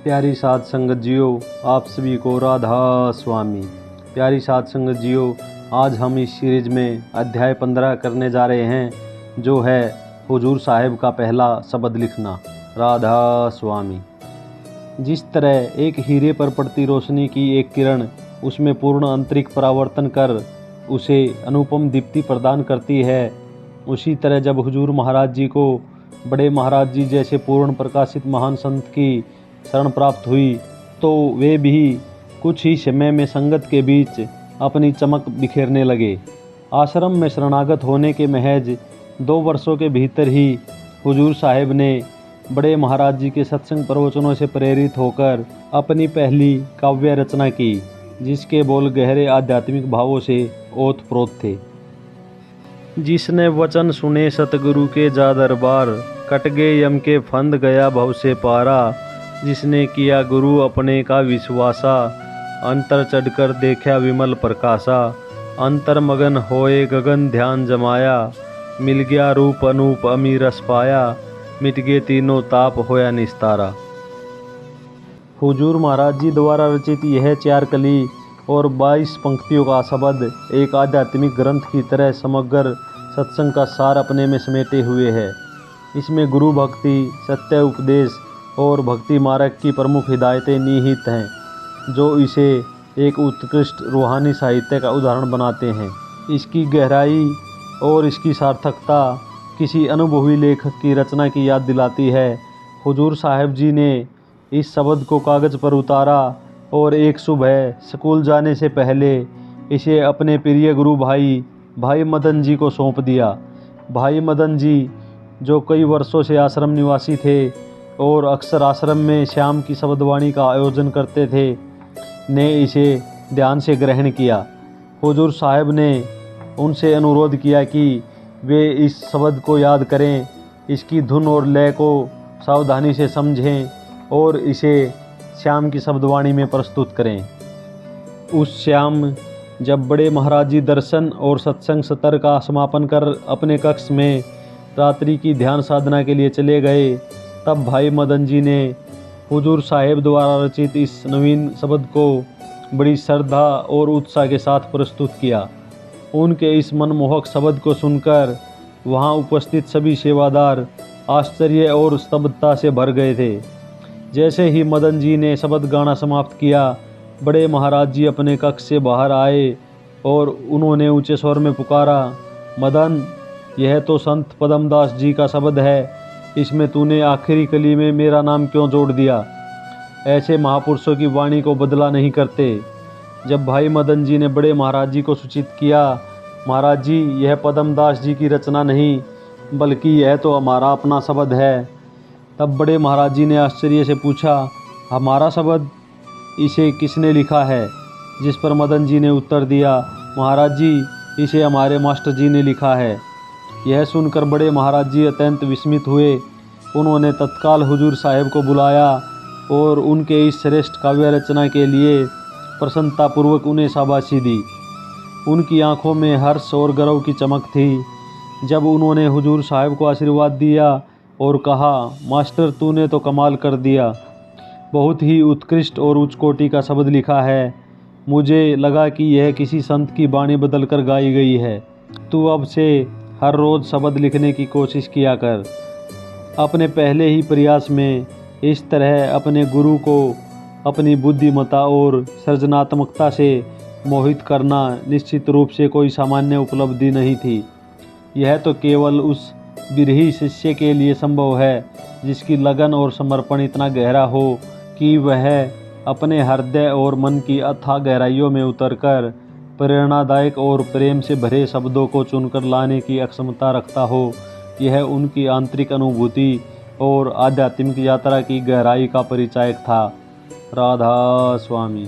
प्यारी साध संगत जियो, आप सभी को राधा स्वामी। प्यारी साध संगत जियो, आज हम इस सीरीज में अध्याय 15 करने जा रहे हैं, जो है हुजूर साहिब का पहला शब्द लिखना। राधा स्वामी। जिस तरह एक हीरे पर पड़ती रोशनी की एक किरण उसमें पूर्ण आंतरिक परावर्तन कर उसे अनुपम दीप्ति प्रदान करती है, उसी तरह जब हुजूर महाराज जी को बड़े महाराज जी जैसे पूर्ण प्रकाशित महान संत की शरण प्राप्त हुई, तो वे भी कुछ ही समय में संगत के बीच अपनी चमक बिखेरने लगे। आश्रम में शरणागत होने के महज 2 वर्षों के भीतर ही हुजूर साहिब ने बड़े महाराज जी के सत्संग प्रवचनों से प्रेरित होकर अपनी पहली काव्य रचना की, जिसके बोल गहरे आध्यात्मिक भावों से ओतप्रोत थे। जिसने वचन सुने सतगुरु के जा दरबार, कट गए यम के फंद गया भव से पारा। जिसने किया गुरु अपने का विश्वासा, अंतर चढ़कर देखा विमल प्रकाशा। अंतर मगन होए गगन ध्यान जमाया, मिल गया रूप अनूप अमी रस पाया। मिट गए तीनों ताप होया निस्तारा। हुजूर महाराज जी द्वारा रचित यह 4 कली और 22 पंक्तियों का शब्द एक आध्यात्मिक ग्रंथ की तरह समग्र सत्संग का सार अपने में समेटे हुए है। इसमें गुरु भक्ति, सत्य उपदेश और भक्ति मार्ग की प्रमुख हिदायतें निहित हैं, जो इसे एक उत्कृष्ट रूहानी साहित्य का उदाहरण बनाते हैं। इसकी गहराई और इसकी सार्थकता किसी अनुभवी लेखक की रचना की याद दिलाती है। हुजूर साहिब जी ने इस शब्द को कागज़ पर उतारा और एक सुबह स्कूल जाने से पहले इसे अपने प्रिय गुरु भाई मदन जी को सौंप दिया। भाई मदन जी, जो कई वर्षों से आश्रम निवासी थे और अक्सर आश्रम में श्याम की शब्दवाणी का आयोजन करते थे, ने इसे ध्यान से ग्रहण किया। हुजूर साहिब ने उनसे अनुरोध किया कि वे इस शब्द को याद करें, इसकी धुन और लय को सावधानी से समझें और इसे श्याम की शब्दवाणी में प्रस्तुत करें। उस श्याम जब बड़े महाराज जी दर्शन और सत्संग सत्र का समापन कर अपने कक्ष में रात्रि की ध्यान साधना के लिए चले गए, तब भाई मदन जी ने हुजूर साहिब द्वारा रचित इस नवीन शब्द को बड़ी श्रद्धा और उत्साह के साथ प्रस्तुत किया। उनके इस मनमोहक शब्द को सुनकर वहां उपस्थित सभी सेवादार आश्चर्य और स्तब्धता से भर गए थे। जैसे ही मदन जी ने शब्द गाना समाप्त किया, बड़े महाराज जी अपने कक्ष से बाहर आए और उन्होंने ऊंचे स्वर में पुकारा, मदन, यह तो संत पद्मदास जी का शब्द है, इसमें तूने आखिरी कली में मेरा नाम क्यों जोड़ दिया? ऐसे महापुरुषों की वाणी को बदला नहीं करते। जब भाई मदन जी ने बड़े महाराज जी को सूचित किया, महाराज जी, यह पद्मदास जी की रचना नहीं, बल्कि यह तो हमारा अपना शब्द है, तब बड़े महाराज जी ने आश्चर्य से पूछा, हमारा शब्द? इसे किसने लिखा है? जिस पर मदन जी ने उत्तर दिया, महाराज जी, इसे हमारे मास्टर जी ने लिखा है। यह सुनकर बड़े महाराज जी अत्यंत विस्मित हुए। उन्होंने तत्काल हुजूर साहिब को बुलाया और उनके इस श्रेष्ठ काव्य रचना के लिए प्रसन्नतापूर्वक उन्हें शाबाशी दी। उनकी आंखों में हर्ष और गर्व की चमक थी। जब उन्होंने हुजूर साहिब को आशीर्वाद दिया और कहा, मास्टर, तूने तो कमाल कर दिया, बहुत ही उत्कृष्ट और उच्च कोटि का शब्द लिखा है। मुझे लगा कि यह किसी संत की वाणी बदल कर गाई गई है। तू अब से हर रोज़ शब्द लिखने की कोशिश किया कर। अपने पहले ही प्रयास में इस तरह अपने गुरु को अपनी बुद्धिमत्ता और सृजनात्मकता से मोहित करना निश्चित रूप से कोई सामान्य उपलब्धि नहीं थी। यह तो केवल उस बिरही शिष्य के लिए संभव है जिसकी लगन और समर्पण इतना गहरा हो कि वह अपने हृदय और मन की अथाह गहराइयों में उतरकर प्रेरणादायक और प्रेम से भरे शब्दों को चुनकर लाने की अक्षमता रखता हो। यह उनकी आंतरिक अनुभूति और आध्यात्मिक यात्रा की गहराई का परिचायक था। राधा स्वामी।